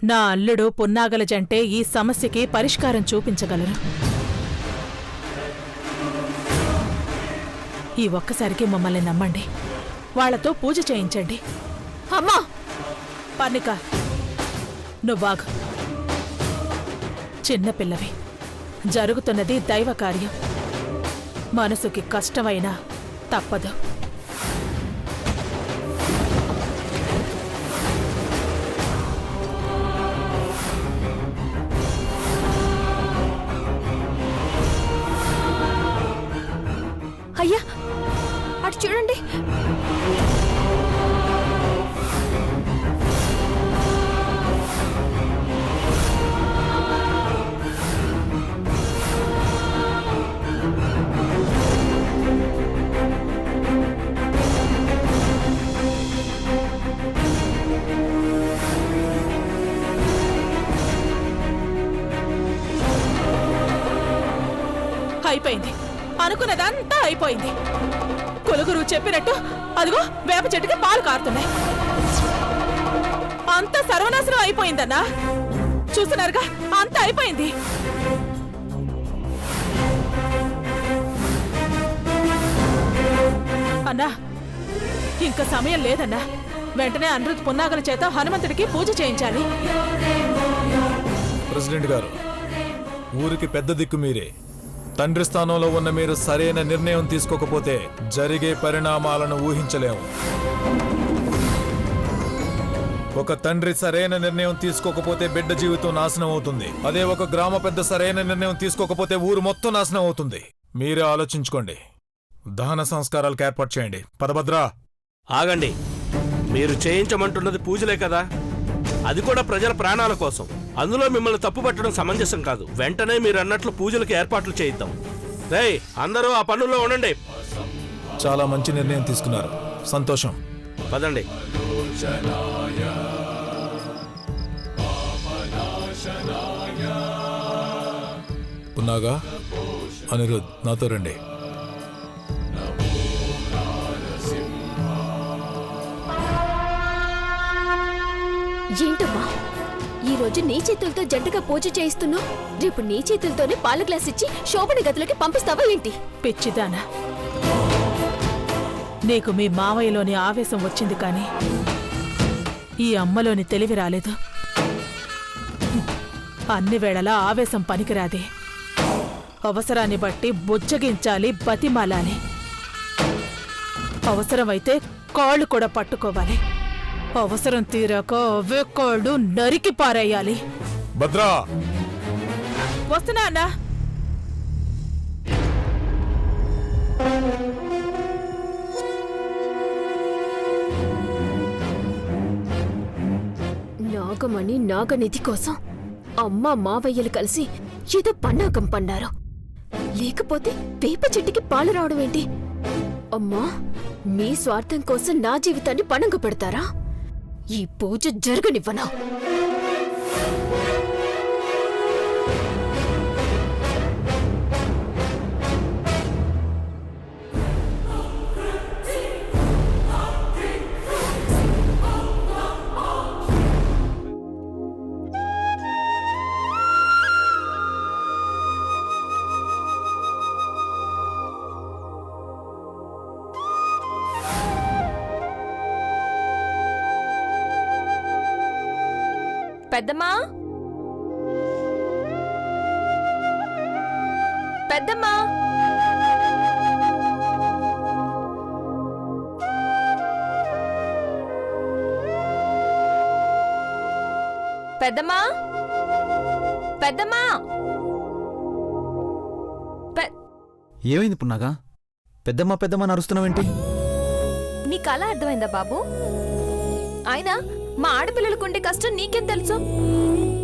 నా అల్లుడు పున్నాగల జంటే ఈ సమస్యకి పరిష్కారం చూపించగలరు. ఈ ఒక్కసారికి మమ్మల్ని నమ్మండి. వాళ్లతో పూజ చేయించండి. అమ్మా పర్ణిక, నువ్వాగు. చిన్నపిల్లవి, జరుగుతున్నది దైవ కార్యం. మనసుకి కష్టమైనా తప్పదు. అయ్యా అటు చూడండి. అయిపోయింది. అనుకున్నదంతా అయిపోయింది. కొలుగురు చెప్పినట్టు అదిగో వేప చెట్టుకి పాలు కారుతున్నాయి. అంతా సర్వనాశనం అయిపోయిందన్నా. చూస్తున్నారుగా, అంతా అయిపోయింది. అన్నా, ఇంకా సమయం లేదన్నా. వెంటనే అనిరుద్ పున్నాగల చేత హనుమంతుడికి పూజ చేయించాలి. ప్రెసిడెంట్ గారు, ఊరికి పెద్ద దిక్కు మీరే. తండ్రి స్థానంలో ఉన్న మీరు సరైన నిర్ణయం తీసుకోకపోతే జరిగే పరిణామాలను ఊహించలేము. ఒక తండ్రి సరైన నిర్ణయం తీసుకోకపోతే బిడ్డ జీవితం నాశనం అవుతుంది. అదే ఒక గ్రామ పెద్ద సరైన నిర్ణయం తీసుకోకపోతే ఊరు మొత్తం నాశనం అవుతుంది. మీరే ఆలోచించుకోండి. దహన సంస్కారాలకు ఏర్పాటు చేయండి. పదభద్రా, ఆగండి. మీరు చేయించమంటున్నది పూజలే కదా, అది కూడా ప్రజల ప్రాణాల కోసం. అందులో మిమ్మల్ని తప్పుపట్టడం సమంజసం కాదు. వెంటనే మీరు అన్నట్లు పూజలకు ఏర్పాట్లు చేయిద్దాం. రేయ్, అందరూ ఆ పనుల్లో ఉండండి. చాలా మంచి నిర్ణయం తీసుకున్నారు. సంతోషం. పదండి. పున్నాగా, అనిరుద్, నాతో రండి. ఏంటమ్మా, ఈ రోజు నీ చేతులతో జంటగా పూజ చేయిస్తున్నావు. రేపు నీ చేతులతోనే పాల గ్లాస్ ఇచ్చి శోభని గదిలోకి పంపిస్తావా ఏంటి? పిచ్చిదానా, నీకు మీ మావయ్యలోని ఆవేశం వచ్చింది కానీ ఈ అమ్మలోని తెలివి రాలేదు. అన్ని వేళలా ఆవేశం పనికిరాదే. అవసరాన్ని బట్టి బుజ్జగించాలి, బతిమాలాలి. అవసరమైతే కాళ్ళు కూడా పట్టుకోవాలి. అవసరం తీరాక అవే కాళ్ళు నరికి పారేయాలి. భద్రా, వస్తున్నా అన్నా. నాగమణి నాగనిధి కోసం అమ్మ మావయ్యలు కలిసి ఏదో పన్నాగం పన్నారు. లేకపోతే వేప చెట్టుకి పాలు రావడం ఏంటి? అమ్మా, మీ స్వార్థం కోసం నా జీవితాన్ని పణంగా పెడతారా? ఈ పూజ జరగనివ్వనా? పెద్దమ్మా, పెద్దమ్మా, పెద్దమ్మా, పెద్దమ్మా. ఏమైంది పున్నాగా? పెద్దమ్మ పెద్దమ్మ నరుస్తున్నావేంటి? నీ కళ అర్థమైందా బాబు? ఆయన మా ఆడపిల్లలకుండే కష్టం నీకేం తెలుసు?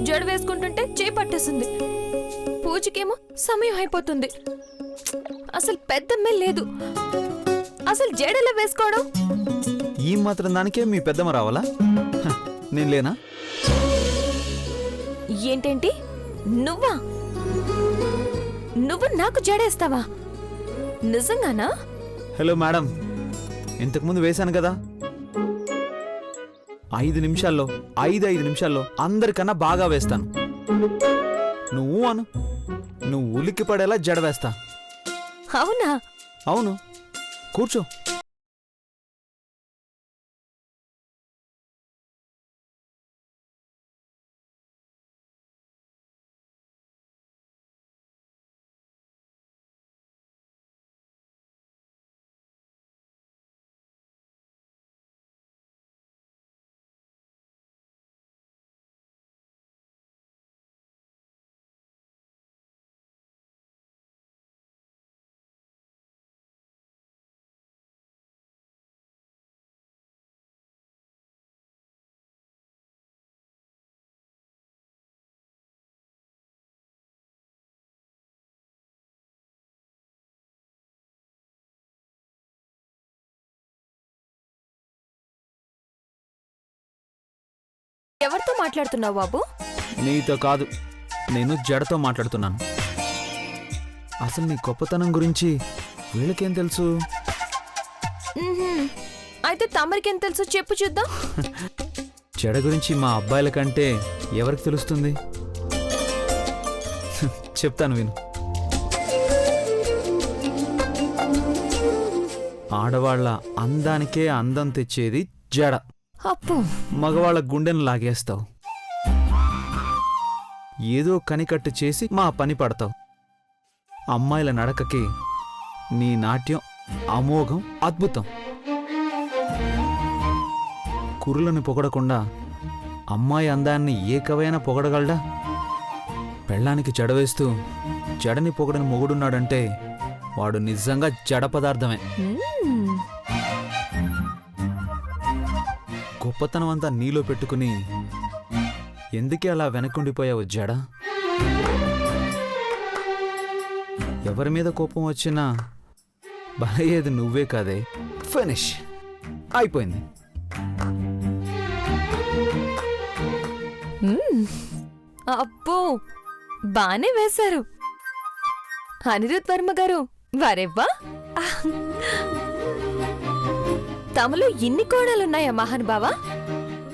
జడ వేసుకుంటుంటే చేయి పట్టేస్తుంది. పూజకేమో సమయం అయిపోతుంది. అసలు పెద్దమ్మే లేదు. అసలు జడలా వేసుకోవడం? ఈ మాత్రం దానికే మీ పెద్దమ్మ రావాలా? నేను లేనా? ఏంటేంటి, నువ్వా? నువ్వు నాకు జడేస్తావా? నిజంగానా? హలో మేడం, ఇంతకుముందు వేశాను కదా. 5 నిమిషాల్లో 5 నిమిషాల్లో అందరికన్నా బాగా వేస్తాను. నువ్వు అను, నువ్వు ఉలిక్కి పడేలా జడ వేస్తా. అవునా? అవును, కూర్చో. ఎవరితో మాట్లాడుతున్నావు బాబు? నీతో కాదు, నేను జడతో మాట్లాడుతున్నాను. అసలు నీ గొప్పతనం గురించి వీళ్ళకేం తెలుసు? అయితే తమరికేం తెలుసు చెప్పు చూద్దాం. జడ గురించి మా అబ్బాయిల కంటే ఎవరికి తెలుస్తుంది? చెప్తాను విను. ఆడవాళ్ల అందానికే అందం తెచ్చేది జడ. అప్పు, మగవాళ్ళ గుండెను లాగేస్తావు. ఏదో కనికట్టు చేసి మా పని పడతావు. అమ్మాయిల నడకకి నీ నాట్యం అమోఘం, అద్భుతం. కురులను పొగడకుండా అమ్మాయి అందాన్ని ఏ కవైనా పొగడగలడా? పెళ్ళానికి జడవేస్తూ జడని పొగడని మొగుడున్నాడంటే వాడు నిజంగా జడ పదార్థమే. గొప్పతనం అంతా నీలో పెట్టుకుని ఎందుకే అలా వెనకుండిపోయావు జడ? ఎవరి మీద కోపం వచ్చినా బలయ్యేది నువ్వే కాదే. ఫినిష్ అయిపోయింది. అబ్బో, బానే వేశారు అనిరుద్ వర్మ గారు. వారెవ్వా, తమలో ఇన్ని కోణాలున్నాయా మహానుభావా?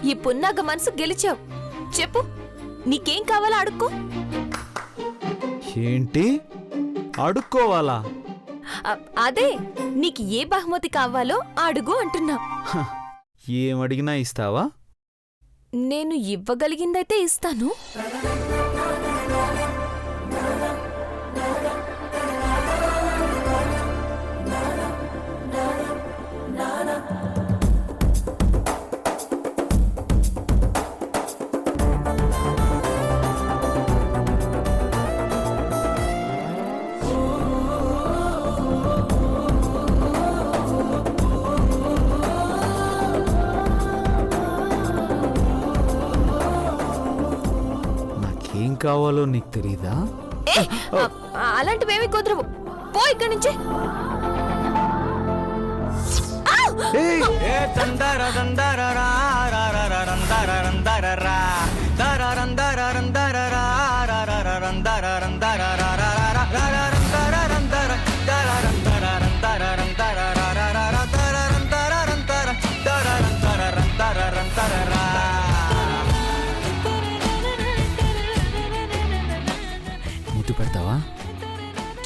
ఈ పున్నాగ మనసు గెలిచావు. చెప్పు, నీకేం కావాలో అడుక్కో. ఏంటి అడుక్కోవాలా? అదే, నీకు ఏ బహుమతి కావాలో అడుగు అంటున్నా. ఏమడిగినా ఇస్తావా? నేను ఇవ్వగలిగిందైతే ఇస్తాను. ఏం కావాలో నీకు తెలీదా? అలాంటివేమీ కుదరవు. పో ఇక్కడి నుంచి. ముద్దు పెడతావా?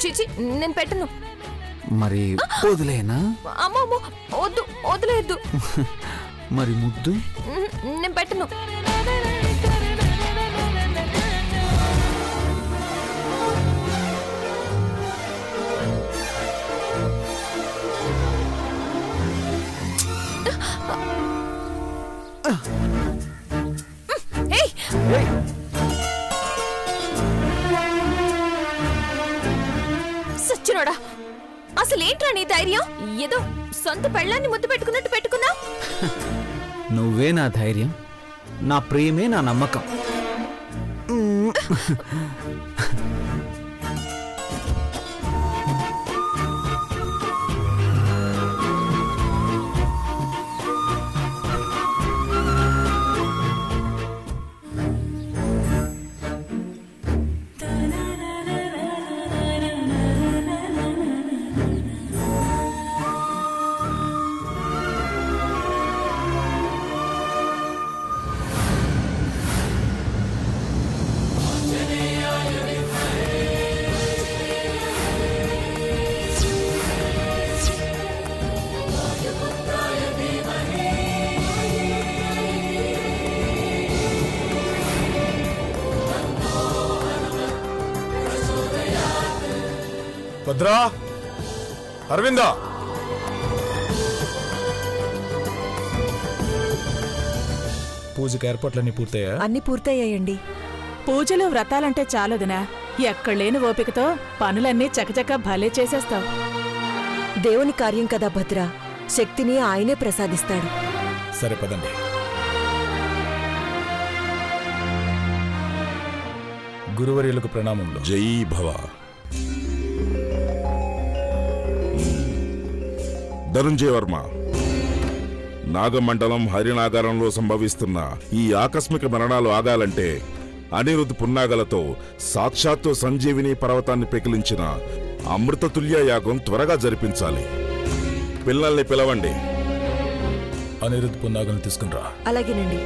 చిచి, నేను పెట్టను. మరి వదిలేనా? అమ్మో, వద్దు, వదిలేదు. మరి ముద్దు? నేను పెట్టను. సచ్చినోడా, అసలేంట్రా నీ ధైర్యం? ఏదో సొంత పెళ్ళాన్ని ముద్దు పెట్టుకున్నట్టు పెట్టుకున్నా. నువ్వే నా ధైర్యం, నా ప్రేమే నా నమ్మకం. భద్రా, అరవిందా, పూజకి ఏర్పాట్లన్నీ పూర్తయ్యా? అన్ని పూర్తయ్యాయండి. పూజలు వ్రతాలంటే చాలదునా, ఎక్కడలేని ఓపికతో పనులన్నీ చకచక భలే చేసేస్తావు. దేవుని కార్యం కదా భద్ర, శక్తిని ఆయనే ప్రసాదిస్తాడు. సరే పదండి. గురువర్యులకు ప్రణామములు. జై భవ. ధనుంజయ వర్మ, నాగమండలం హరినాగారంలో సంభవిస్తున్న ఈ ఆకస్మిక మరణాలు ఆగాలంటే అనిరుద్ధ్ పున్నాగలతో సాక్షాత్తు సంజీవిని పర్వతాన్ని పెకిలించిన అమృతతుల్య యాగం త్వరగా జరిపించాలి. పిల్లల్ని పిలవండి. అనిరుద్ధ్ పున్నాగను తీసుకునిరా. అలాగేనండి.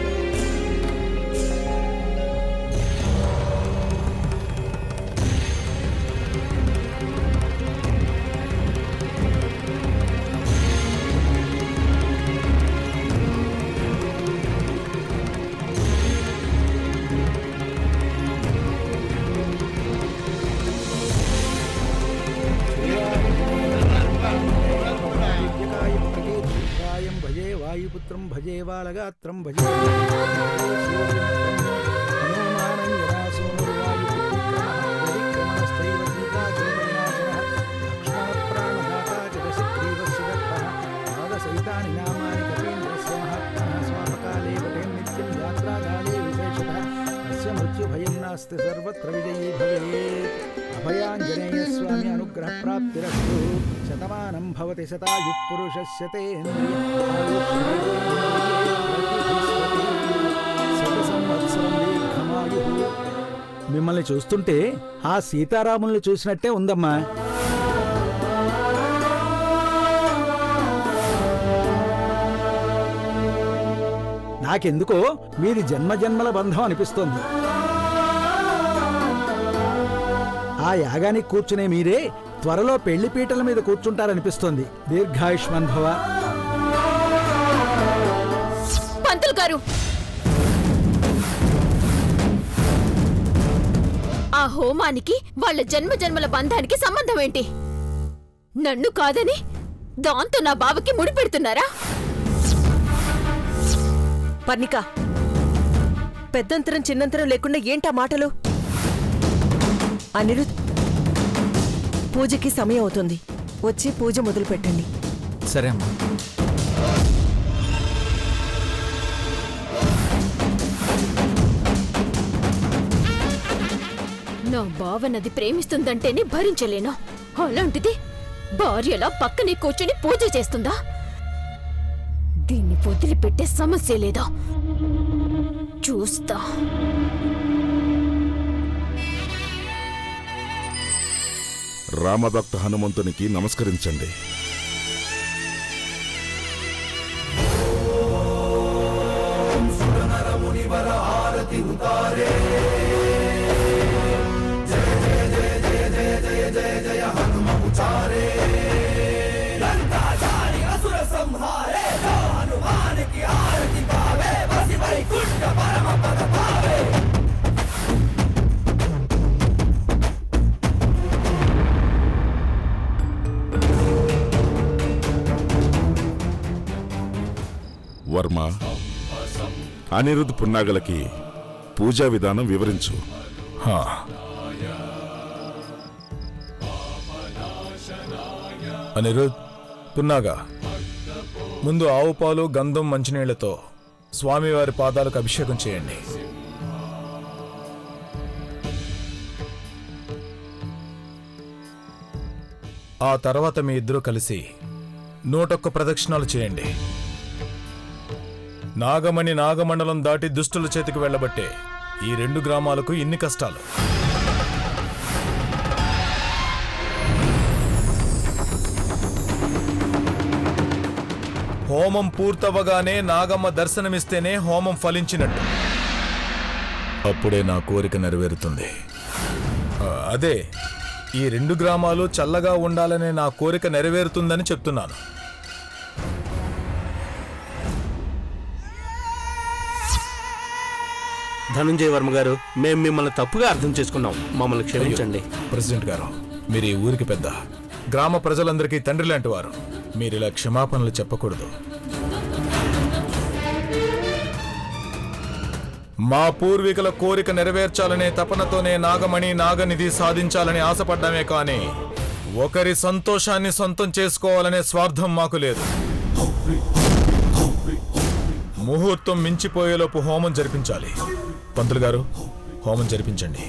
భజే వాయుపుత్రం భజే వాలగాత్రం భజే సైతాని నామాని కపీంద్రస్య మహాత్మనః స్వామకాలే వటేన్ నిత్యం యాత్రాకాలే విశేషతః అస్య మృత్యుభయం నాస్తి సర్వత్ర విజయీ భవేత్. అభయాంజనేయ స్వామి అనుగ్రహ ప్రాప్తిరస్తు. శతమానం భవతి శతాయుః పురుషస్య తేంద్రియ మిమ్మల్ని చూస్తుంటే ఆ సీతారాముల్ని చూసినట్టే ఉందమ్మా. నాకెందుకో మీది జన్మజన్మల బంధం అనిపిస్తోంది. ఆ యాగానికి కూర్చునే మీరే త్వరలో పెళ్లి పీటల మీద కూర్చుంటారనిపిస్తోంది. దీర్ఘాయుష్మాన్ భవ. పంతులు గారు, ఆ హోమానికి వాళ్ళ జన్మజన్మల బంధానికి సంబంధం ఏంటి? నన్ను కాదని దాంతో నా బావకి ముడిపెడుతున్నారా? పర్ణిక, పెద్దంతరం చిన్నంతరం లేకుండా ఏంటా మాటలు? అనిరుద్, పూజకి సమయం అవుతుంది. వచ్చి పూజ మొదలు పెట్టండి. సరే అమ్మా. నా బావనది ప్రేమిస్తుందంటేనే భరించలేను. అలాంటిది భార్యలా పక్కనే కూర్చొని పూజ చేస్తుందా? దీన్ని వదిలిపెట్టే సమస్య లేదా? చూస్తా. రామభక్త హనుమంతునికి నమస్కరించండి. వర్మ, అనిరుద్ధ్ పున్నాగలకి పూజా విధానం వివరించు. హా. అనిరుద్ధ్ పున్నాగా, ముందు ఆవు పాలు గంధం మంచినీళ్లతో స్వామివారి పాదాలకు అభిషేకం చేయండి. ఆ తర్వాత మీ ఇద్దరూ కలిసి 101 ప్రదక్షిణాలు చేయండి. నాగమణి నాగమండలం దాటి దుష్టుల చేతికి వెళ్లబట్టే ఈ 2 గ్రామాలకు ఇన్ని కష్టాలు. హోమం పూర్తవగానే నాగమ్మ దర్శనమిస్తేనే హోమం ఫలించినట్టు. అప్పుడే నా కోరిక నెరవేరుతుంది. అదే, ఈ 2 గ్రామాలు చల్లగా ఉండాలనే నా కోరిక నెరవేరుతుందని చెప్తున్నాను. ధనుంజయ వర్మ గారు, మేము మిమ్మల్ని తప్పుగా అర్థం చేసుకున్నాం. మమ్మల్ని క్షమించండి. ప్రెసిడెంట్ గారు, మీరు ఈ ఊరికి పెద్ద. గ్రామ ప్రజలందరికీ తండ్రి లాంటి వారు. మీరిలా క్షమాపణలు చెప్పకూడదు. మా పూర్వీకుల కోరిక నెరవేర్చాలనే తపనతోనే నాగమణి నాగనిధి సాధించాలని ఆశపడ్డామే కానీ ఒకరి సంతోషాన్ని సొంతం చేసుకోవాలనే స్వార్థం మాకు లేదు. ముహూర్తం మించిపోయేలోపు హోమం జరిపించాలి. పంతులు గారు, హోమం జరిపించండి.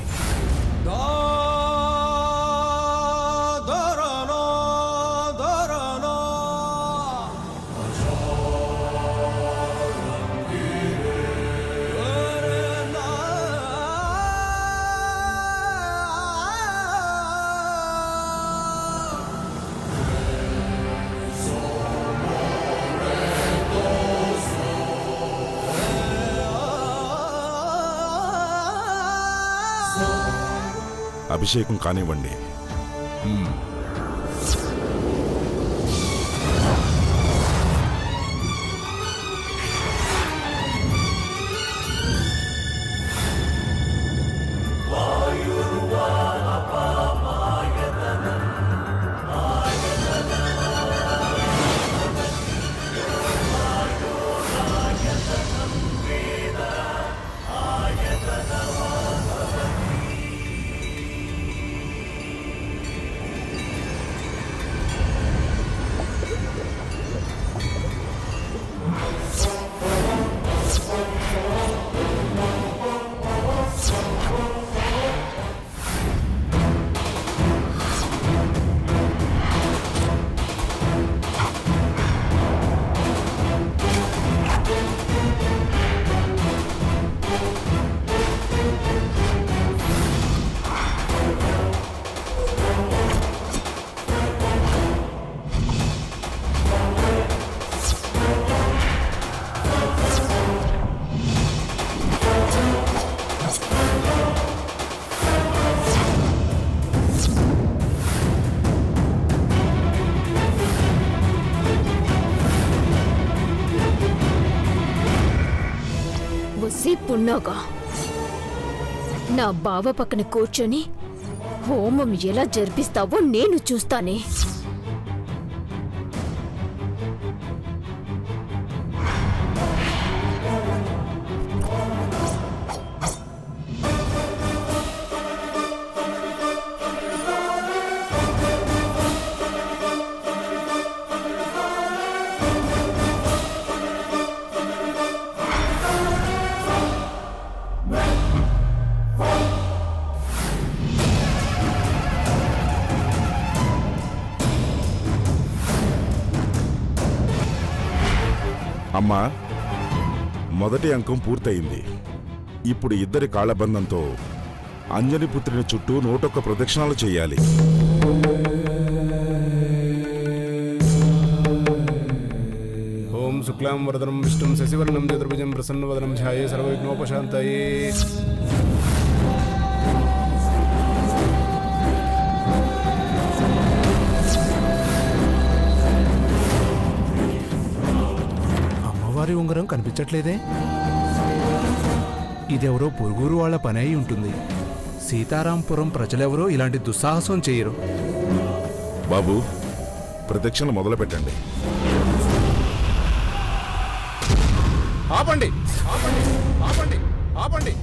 అభిషేకం కానివ్వండి. పున్నాగా నా బావ పక్కన కూర్చొని హోమం ఎలా జరిపిస్తావో నేను చూస్తానే. అమ్మా, మొదటి అంకం పూర్తయింది. ఇప్పుడు ఇద్దరి కాళ్ళబంధంతో అంజనిపుత్రుని చుట్టూ 101 ప్రదక్షిణాలు చేయాలి. ఓం శుక్లాం వరదనం విష్ణుం శశివర్ణం చతుర్భుజం ప్రసన్నవదనం ధ్యాయే సర్వవిఘ్నోపశాంతయే. అమ్మవారి ఉంగరం కనిపించట్లేదే. ఇదెవరో పొరుగురు వాళ్ళ పని అయి ఉంటుంది. సీతారాంపురం ప్రజలెవరో ఇలాంటి దుస్సాహసం చేయరు. బాబు, ప్రదక్షిణ మొదలు పెట్టండి. ఆపండి ఆపండి ఆపండి ఆపండి.